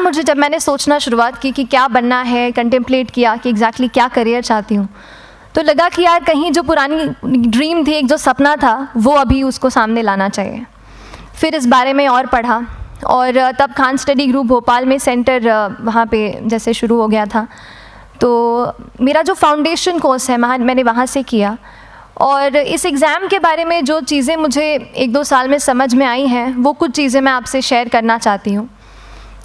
मुझे जब मैंने सोचना शुरुआत की कि क्या बनना है, कंटेम्पलेट किया कि एग्जैक्टली क्या करियर चाहती हूँ, तो लगा कि यार कहीं जो पुरानी ड्रीम थी, एक जो सपना था, वो अभी उसको सामने लाना चाहिए। फिर इस बारे में और पढ़ा और तब खान स्टडी ग्रुप भोपाल में सेंटर वहाँ पे जैसे शुरू हो गया था, तो मेरा जो फाउंडेशन कोर्स है मैंने वहाँ से किया। और इस एग्ज़ाम के बारे में जो चीज़ें मुझे 1-2 साल में समझ में आई हैं, वो कुछ चीज़ें मैं आपसे शेयर करना चाहती हूँ।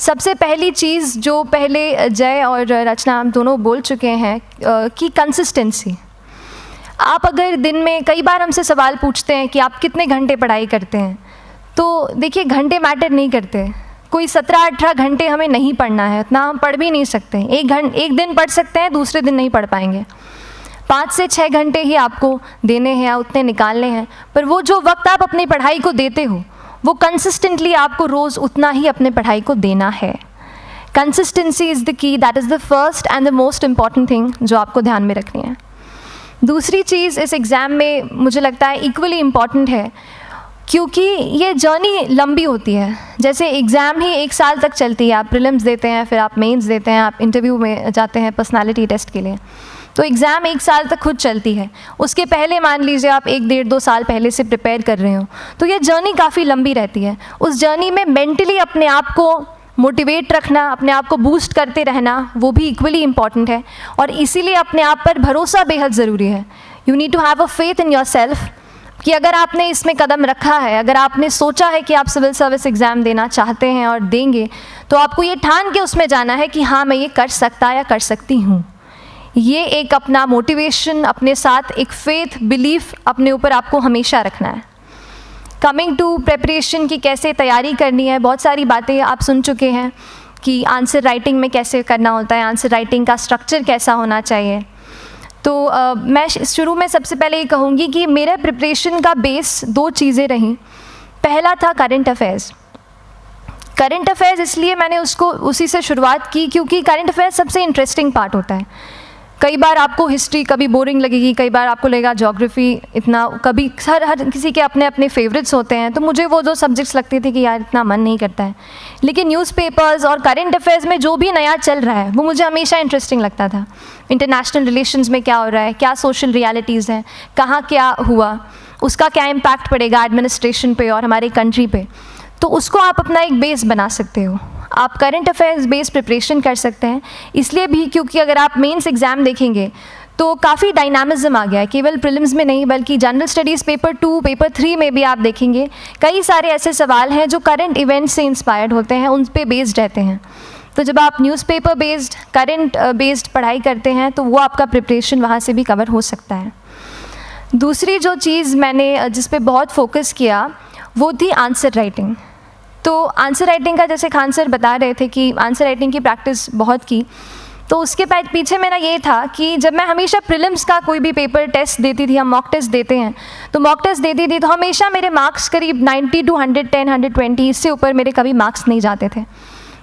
सबसे पहली चीज़ जो पहले जय और रचना हम दोनों बोल चुके हैं कि कंसिस्टेंसी। आप अगर दिन में, कई बार हमसे सवाल पूछते हैं कि आप कितने घंटे पढ़ाई करते हैं, तो देखिए घंटे मैटर नहीं करते। कोई 17-18 घंटे हमें नहीं पढ़ना है, इतना हम पढ़ भी नहीं सकते। एक दिन पढ़ सकते हैं, दूसरे दिन नहीं पढ़ पाएंगे। 5 से 6 घंटे ही आपको देने हैं या उतने निकालने हैं, पर वो जो वक्त आप अपनी पढ़ाई को देते हो, वो कंसिस्टेंटली आपको रोज़ उतना ही अपने पढ़ाई को देना है। Consistency is the key, that is the first and the most important thing जो आपको ध्यान में रखनी है। दूसरी चीज़ इस एग्ज़ाम में मुझे लगता है इक्वली इम्पॉर्टेंट है, क्योंकि ये जर्नी लंबी होती है। जैसे एग्ज़ाम ही 1 साल तक चलती है, आप प्रीलिम्स देते हैं, फिर आप मेंस देते हैं, आप इंटरव्यू में जाते हैं पर्सनालिटी टेस्ट के लिए, तो एग्ज़ाम 1 साल तक खुद चलती है। उसके पहले मान लीजिए आप 1-1.5-2 साल पहले से प्रिपेयर कर रहे हो, तो ये जर्नी काफ़ी लंबी रहती है। उस जर्नी में मेंटली अपने आप को मोटिवेट रखना, अपने आप को बूस्ट करते रहना, वो भी इक्वली इम्पॉर्टेंट है। और इसीलिए अपने आप पर भरोसा बेहद ज़रूरी है। You need to have a faith in yourself कि अगर आपने इसमें कदम रखा है, अगर आपने सोचा है कि आप सिविल सर्विस एग्ज़ाम देना चाहते हैं और देंगे, तो आपको ये ठान के उसमें जाना है कि हाँ मैं ये कर सकता या कर सकती हूँ। ये एक अपना मोटिवेशन, अपने साथ एक फेथ, बिलीफ अपने ऊपर आपको हमेशा रखना है। कमिंग टू प्रेपरेशन की कैसे तैयारी करनी है, बहुत सारी बातें आप सुन चुके हैं कि आंसर राइटिंग में कैसे करना होता है, आंसर राइटिंग का स्ट्रक्चर कैसा होना चाहिए। तो मैं शुरू में सबसे पहले ये कहूँगी कि मेरे प्रिपरेशन का बेस 2 चीज़ें रहीं। पहला था करंट अफेयर्स। करंट अफेयर्स इसलिए मैंने उसी से शुरुआत की क्योंकि करंट अफेयर्स सबसे इंटरेस्टिंग पार्ट होता है। कई बार आपको हिस्ट्री कभी बोरिंग लगेगी, कई बार आपको लगेगा ज्योग्राफी इतना, कभी हर किसी के अपने अपने फेवरेट्स होते हैं। तो मुझे वो 2 सब्जेक्ट्स लगते थे कि यार इतना मन नहीं करता है, लेकिन न्यूज़पेपर्स और करंट अफेयर्स में जो भी नया चल रहा है वो मुझे हमेशा इंटरेस्टिंग लगता था। इंटरनेशनल रिलेशंस में क्या हो रहा है, क्या सोशल रियलिटीज़ हैं, कहाँ क्या हुआ, उसका क्या इम्पैक्ट पड़ेगा एडमिनिस्ट्रेशन पे और हमारी कंट्री पे, तो उसको आप अपना एक बेस बना सकते हो। आप करंट अफेयर्स बेस्ड प्रिपरेशन कर सकते हैं, इसलिए भी क्योंकि अगर आप मेंस एग्ज़ाम देखेंगे तो काफ़ी डायनामिज्म आ गया है, केवल प्रीलिम्स में नहीं बल्कि जनरल स्टडीज़ पेपर 2, पेपर 3 में भी आप देखेंगे कई सारे ऐसे सवाल हैं जो करंट इवेंट्स से इंस्पायर्ड होते हैं, उन पे बेस्ड रहते हैं। तो जब आप न्यूज़पेपर बेस्ड, करंट बेस्ड पढ़ाई करते हैं तो वो आपका प्रिपरेशन वहाँ से भी कवर हो सकता है। दूसरी जो चीज़ मैंने जिस पे बहुत फोकस किया वो थी आंसर राइटिंग। तो आंसर राइटिंग का जैसे खान सर बता रहे थे कि आंसर राइटिंग की प्रैक्टिस बहुत की, तो उसके पीछे मेरा ये था कि जब मैं हमेशा प्रीलिम्स का कोई भी पेपर टेस्ट देती थी, हम मॉक टेस्ट देते हैं, तो मॉक टेस्ट देती थी तो हमेशा मेरे मार्क्स करीब 90 to 110, 120, इससे ऊपर मेरे कभी मार्क्स नहीं जाते थे।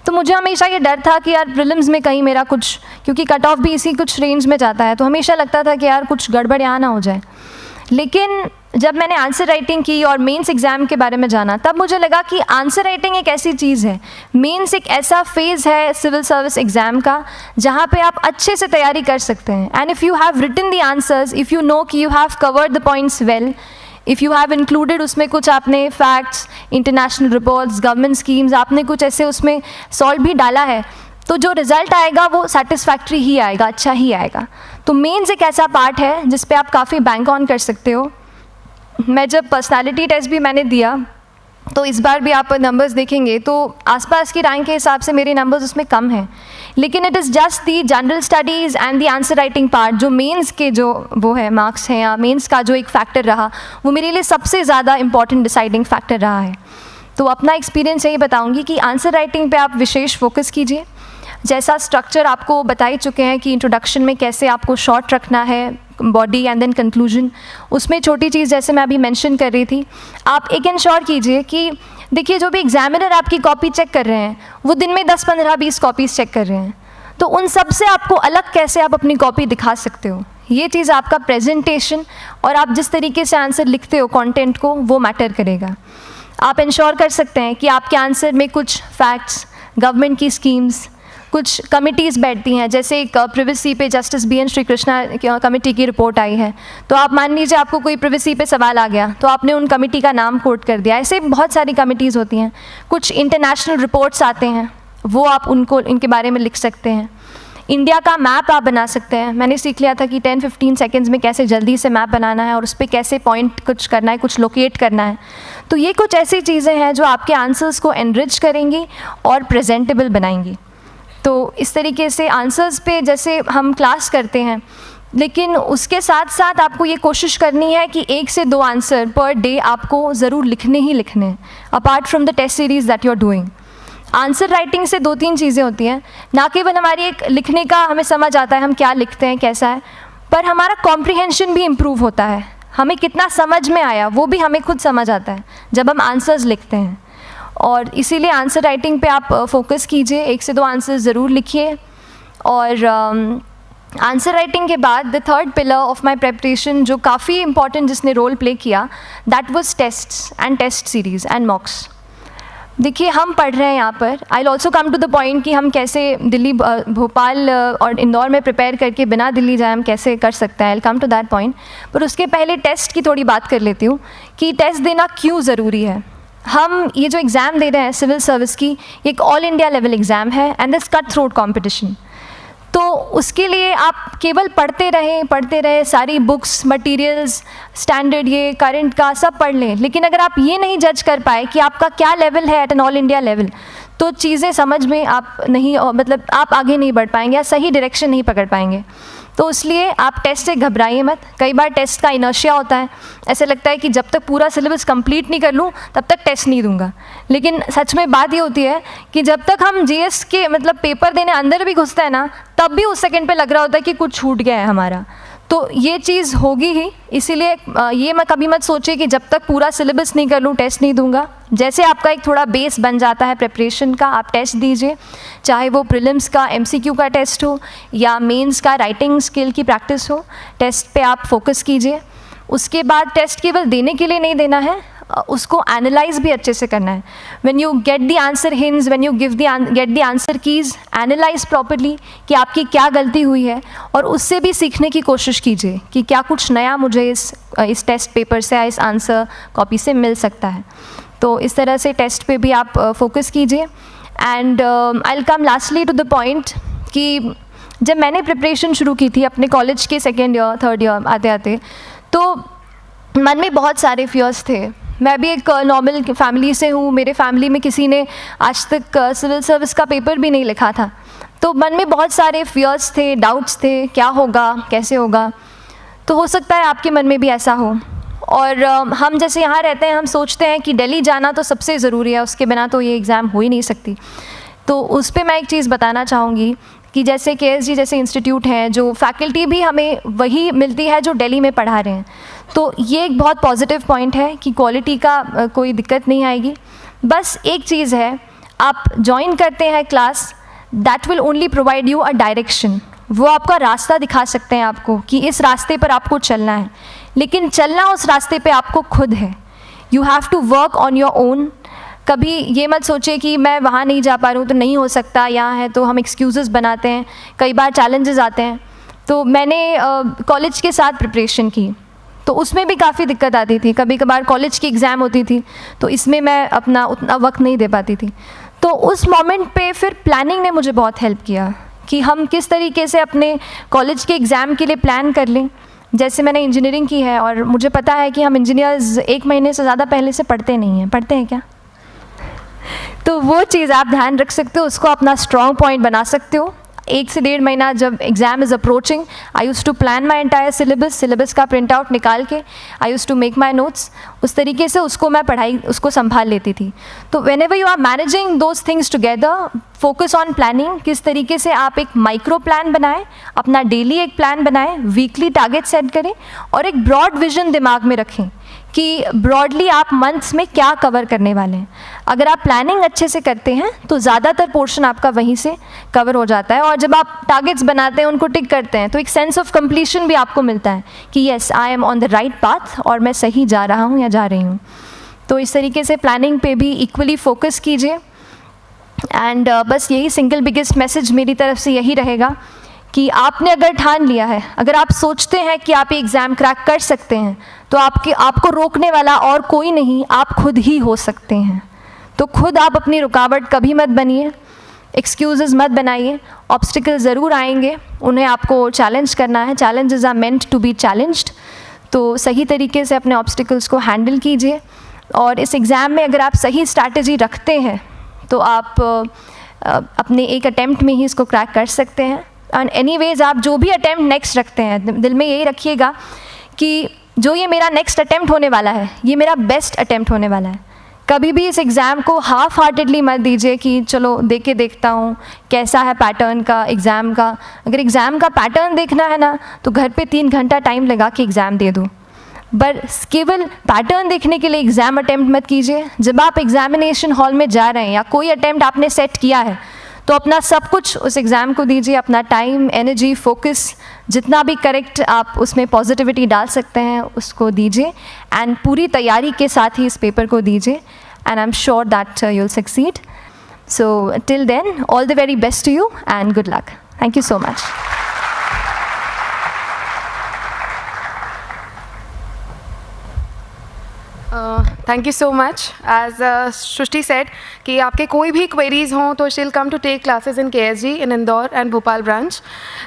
तो मुझे हमेशा ये डर था कि यार प्रीलिम्स में कहीं मेरा कुछ, क्योंकि कट ऑफ भी इसी कुछ रेंज में जाता है, तो हमेशा लगता था कि यार कुछ गड़बड़ यहाँ ना हो जाए। लेकिन जब मैंने आंसर राइटिंग की और मेंस एग्ज़ाम के बारे में जाना, तब मुझे लगा कि आंसर राइटिंग एक ऐसी चीज़ है, मेंस एक ऐसा फेज़ है सिविल सर्विस एग्ज़ाम का जहाँ पे आप अच्छे से तैयारी कर सकते हैं। And if you have written the answers, if you know कि you have covered the points well, if you have included उसमें कुछ आपने facts, international reports, government schemes, आपने कुछ ऐसे उसमें सॉल्व भी डाला है, तो जो रिज़ल्ट आएगा वो सेटिस्फैक्ट्री ही आएगा, अच्छा ही आएगा। तो मेंस एक ऐसा पार्ट है जिस पे आप काफ़ी बैंक ऑन कर सकते हो। मैं जब पर्सनालिटी टेस्ट भी मैंने दिया, तो इस बार भी आप नंबर्स देखेंगे तो आसपास की रैंक के हिसाब से मेरे नंबर्स उसमें कम हैं, लेकिन it is just the general studies and the answer writing part, जो मेंस के जो वो है मार्क्स हैं या मेंस का जो एक फैक्टर रहा, वो मेरे लिए सबसे ज़्यादा इंपॉर्टेंट डिसाइडिंग फैक्टर रहा है। तो अपना एक्सपीरियंस यही बताऊँगी कि आंसर राइटिंग पे आप विशेष फोकस कीजिए। जैसा स्ट्रक्चर आपको बता ही चुके हैं कि इंट्रोडक्शन में कैसे आपको शॉर्ट रखना है, बॉडी एंड देन कंक्लूजन, उसमें छोटी चीज़ जैसे मैं अभी मेंशन कर रही थी, आप एक इंश्योर कीजिए कि देखिए जो भी एग्जामिनर आपकी कॉपी चेक कर रहे हैं वो दिन में 10, 15, 20 कॉपीज़ चेक कर रहे हैं, तो उन सब से आपको अलग कैसे आप अपनी कॉपी दिखा सकते हो, ये चीज़ आपका प्रेजेंटेशन और आप जिस तरीके से आंसर लिखते हो कंटेंट को, वो मैटर करेगा। आप इंश्योर कर सकते हैं कि आपके आंसर में कुछ फैक्ट्स, गवर्नमेंट की स्कीम्स, कुछ कमिटीज़ बैठती हैं, जैसे एक प्रिवेसी पे justice BN Shri Krishna committee की रिपोर्ट आई है, तो आप मान लीजिए आपको कोई प्रिवेसी पे सवाल आ गया तो आपने उन कमेटी का नाम कोट कर दिया। ऐसे बहुत सारी कमिटीज़ होती हैं। कुछ इंटरनेशनल रिपोर्ट्स आते हैं, वो आप उनको इनके बारे में लिख सकते हैं। इंडिया का मैप आप बना सकते हैं। मैंने सीख लिया था कि 10-15 सेकेंड्स में कैसे जल्दी से मैप बनाना है और उस पर कैसे पॉइंट कुछ करना है, कुछ लोकेट करना है। तो ये कुछ ऐसी चीज़ें हैं जो आपके आंसर्स को एनरिच करेंगी और प्रेजेंटेबल बनाएंगी। तो इस तरीके से आंसर्स पे जैसे हम क्लास करते हैं, लेकिन उसके साथ साथ आपको ये कोशिश करनी है कि 1 से 2 आंसर पर डे आपको ज़रूर लिखने ही लिखने हैं, apart from the test series that you are doing. Answer writing से 2-3 चीज़ें होती हैं, ना केवल हमारी एक लिखने का हमें समझ आता है हम क्या लिखते हैं कैसा है, पर हमारा कॉम्प्रिहेंशन भी इम्प्रूव होता है। हमें कितना समझ में आया वो भी हमें खुद समझ आता है जब हम आंसर्स लिखते हैं। और इसीलिए आंसर राइटिंग पे आप फोकस कीजिए, 1 से 2 आंसर्स ज़रूर लिखिए। और आंसर राइटिंग के बाद the third pillar of my preparation जो काफ़ी इंपॉर्टेंट जिसने रोल प्ले किया, that was tests and test series and mocks. देखिए हम पढ़ रहे हैं यहाँ पर, I will also come to the point कि हम कैसे दिल्ली, भोपाल और इंदौर में प्रिपेयर करके बिना दिल्ली जाए हम कैसे कर सकते हैं। I will come to that point, पर उसके पहले टेस्ट की थोड़ी बात कर लेती हूँ कि टेस्ट देना क्यों ज़रूरी है। हम ये जो एग्ज़ाम दे रहे हैं सिविल सर्विस की, ये एक ऑल इंडिया लेवल एग्ज़ाम है and this cut throat competition. तो उसके लिए आप केवल पढ़ते रहें, सारी बुक्स, मटेरियल्स, स्टैंडर्ड ये करंट का सब पढ़ लें, लेकिन अगर आप ये नहीं जज कर पाए कि आपका क्या लेवल है at an all India level, तो चीज़ें समझ में आप नहीं, मतलब आप आगे नहीं बढ़ पाएंगे या सही डायरेक्शन नहीं पकड़ पाएंगे। तो इसलिए आप टेस्ट से घबराइए मत। कई बार टेस्ट का इनर्शिया होता है, ऐसे लगता है कि जब तक पूरा सिलेबस कंप्लीट नहीं कर लूँ तब तक टेस्ट नहीं दूंगा। लेकिन सच में बात ये होती है कि जब तक हम GS के मतलब पेपर देने अंदर भी घुसते हैं ना, तब भी उस सेकंड पे लग रहा होता है कि कुछ छूट गया है हमारा। तो ये चीज़ होगी ही, इसीलिए ये मैं कभी मत सोचिए कि जब तक पूरा सिलेबस नहीं कर लूँ टेस्ट नहीं दूंगा। जैसे आपका एक थोड़ा बेस बन जाता है प्रिपरेशन का, आप टेस्ट दीजिए, चाहे वो प्रीलिम्स का MCQ का टेस्ट हो या मेंस का राइटिंग स्किल की प्रैक्टिस हो, टेस्ट पे आप फोकस कीजिए। उसके बाद टेस्ट केवल देने के लिए नहीं देना है, उसको एनालाइज भी अच्छे से करना है। When you get the answer hints, when you get the answer keys, analyse properly कि आपकी क्या गलती हुई है और उससे भी सीखने की कोशिश कीजिए कि क्या कुछ नया मुझे इस टेस्ट पेपर से या इस आंसर कॉपी से मिल सकता है। तो इस तरह से टेस्ट पे भी आप फोकस कीजिए। And I will come lastly to the point कि जब मैंने प्रिपरेशन शुरू की थी अपने कॉलेज के 2nd ईयर 3rd ईयर आते आते, तो मन में बहुत सारे फियर्स थे। मैं भी एक नॉर्मल फैमिली से हूँ, मेरे फैमिली में किसी ने आज तक सिविल सर्विस का पेपर भी नहीं लिखा था, तो मन में बहुत सारे फियर्स थे, डाउट्स थे, क्या होगा, कैसे होगा। तो हो सकता है आपके मन में भी ऐसा हो। और हम जैसे यहाँ रहते हैं, हम सोचते हैं कि दिल्ली जाना तो सबसे ज़रूरी है, उसके बिना तो ये एग्ज़ाम हो ही नहीं सकती। तो उस पर मैं एक चीज़ बताना चाहूँगी कि जैसे KSG जैसे इंस्टीट्यूट हैं, जो फैकल्टी भी हमें वही मिलती है जो दिल्ली में पढ़ा रहे हैं, तो ये एक बहुत पॉजिटिव पॉइंट है कि क्वालिटी का कोई दिक्कत नहीं आएगी। बस एक चीज़ है, आप ज्वाइन करते हैं class, that will only provide you a direction. वो आपका रास्ता दिखा सकते हैं आपको कि इस रास्ते पर आपको चलना है, लेकिन चलना उस रास्ते पे आपको खुद है। You have to work on your own. कभी ये मत सोचिए कि मैं वहाँ नहीं जा पा रहा हूँ तो नहीं हो सकता, यहाँ है तो हम एक्सक्यूज़ेस बनाते हैं, कई बार चैलेंजेस आते हैं। तो मैंने कॉलेज के साथ प्रिपरेशन की, तो उसमें भी काफ़ी दिक्कत आती थी। कभी कभार कॉलेज की एग्ज़ाम होती थी तो इसमें मैं अपना उतना वक्त नहीं दे पाती थी। तो उस मोमेंट पे फिर प्लानिंग ने मुझे बहुत हेल्प किया कि हम किस तरीके से अपने कॉलेज के एग्ज़ाम के लिए प्लान कर लें। जैसे मैंने इंजीनियरिंग की है और मुझे पता है कि हम इंजीनियर्स 1 महीने से ज़्यादा पहले से पढ़ते नहीं हैं, पढ़ते हैं क्या? तो वो चीज़ आप ध्यान रख सकते हो, उसको अपना स्ट्रॉन्ग पॉइंट बना सकते हो। 1 से 1.5 महीना जब exam is approaching, I use to plan my entire syllabus का प्रिंट आउट निकाल के I use to make my notes, उस तरीके से उसको मैं उसको संभाल लेती थी। तो whenever you are managing those things together, focus on planning, किस तरीके से आप एक माइक्रो प्लान बनाएं, अपना डेली एक प्लान बनाएं, वीकली टारगेट सेट करें और एक ब्रॉड विजन दिमाग में रखें कि ब्रॉडली आप मंथ्स में क्या कवर करने वाले हैं। अगर आप प्लानिंग अच्छे से करते हैं तो ज़्यादातर पोर्शन आपका वहीं से कवर हो जाता है, और जब आप टारगेट्स बनाते हैं, उनको टिक करते हैं, तो एक सेंस ऑफ कंप्लीशन भी आपको मिलता है कि yes I am on the right path और मैं सही जा रहा हूँ या जा रही हूँ। तो इस तरीके से प्लानिंग पे भी इक्वली फोकस कीजिए। एंड बस यही सिंगल बिगेस्ट मैसेज मेरी तरफ से यही रहेगा कि आपने अगर ठान लिया है, अगर आप सोचते हैं कि आप ये एग्ज़ाम क्रैक कर सकते हैं, तो आपको रोकने वाला और कोई नहीं, आप खुद ही हो सकते हैं। तो खुद आप अपनी रुकावट कभी मत बनिए, एक्सक्यूज़ेस मत बनाइए। ऑब्स्टिकल ज़रूर आएंगे, उन्हें आपको चैलेंज करना है। Challenges are meant to be challenged. तो सही तरीके से अपने ऑब्स्टिकल्स को हैंडल कीजिए, और इस एग्ज़ाम में अगर आप सही स्ट्रैटेजी रखते हैं तो आप अपने एक अटैम्प्ट में ही इसको क्रैक कर सकते हैं। एंड एनीवेज आप जो भी अटैम्प्ट नेक्स्ट रखते हैं, दिल में यही रखिएगा कि जो ये मेरा नेक्स्ट अटैम्प्ट होने वाला है, ये मेरा बेस्ट अटैम्प्ट होने वाला है। कभी भी इस एग्ज़ाम को हाफ हार्टेडली मत दीजिए कि चलो दे के देखता हूँ कैसा है पैटर्न का एग्ज़ाम का। अगर एग्ज़ाम का पैटर्न देखना है ना, तो घर पे 3 घंटा टाइम लगा के एग्ज़ाम दे दो, बस केवल पैटर्न देखने के लिए एग्ज़ाम अटैम्प्ट मत कीजिए। जब आप एग्ज़ामिनेशन हॉल में जा रहे हैं या कोई अटैम्प्ट आपने सेट किया है, तो अपना सब कुछ उस एग्ज़ाम को दीजिए, अपना टाइम, एनर्जी, फोकस, जितना भी करेक्ट आप उसमें पॉजिटिविटी डाल सकते हैं उसको दीजिए, एंड पूरी तैयारी के साथ ही इस पेपर को दीजिए, and I am sure that you will succeed. So till then, all the very best to you and good luck. Thank you so much. Thank you so much. As Srishti said कि आपके कोई भी queries हों तो she will come to take classes in KSG in Indore and Bhopal branch.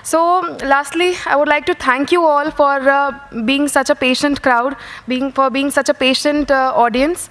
So lastly, I would like to thank you all for being such a patient crowd, for being such a patient audience.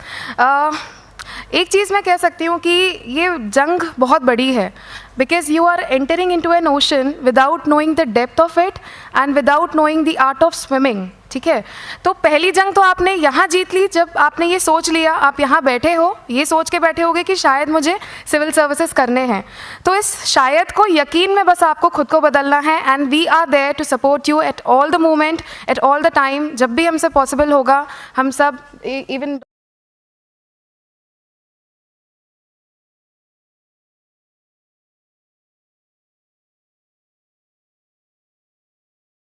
एक चीज़ मैं कह सकती हूँ कि ये जंग बहुत बड़ी है, because you are entering into an ocean without knowing the depth of it and without knowing the art of swimming. ठीक है, तो पहली जंग तो आपने यहाँ जीत ली जब आपने ये सोच लिया, आप यहाँ बैठे हो, ये सोच के बैठे होगे कि शायद मुझे सिविल सर्विसेज करने हैं। तो इस शायद को यकीन में बस आपको खुद को बदलना है, and we are there to support you at all the moment, at all the time. जब भी हमसे पॉसिबल होगा हम सब, इवन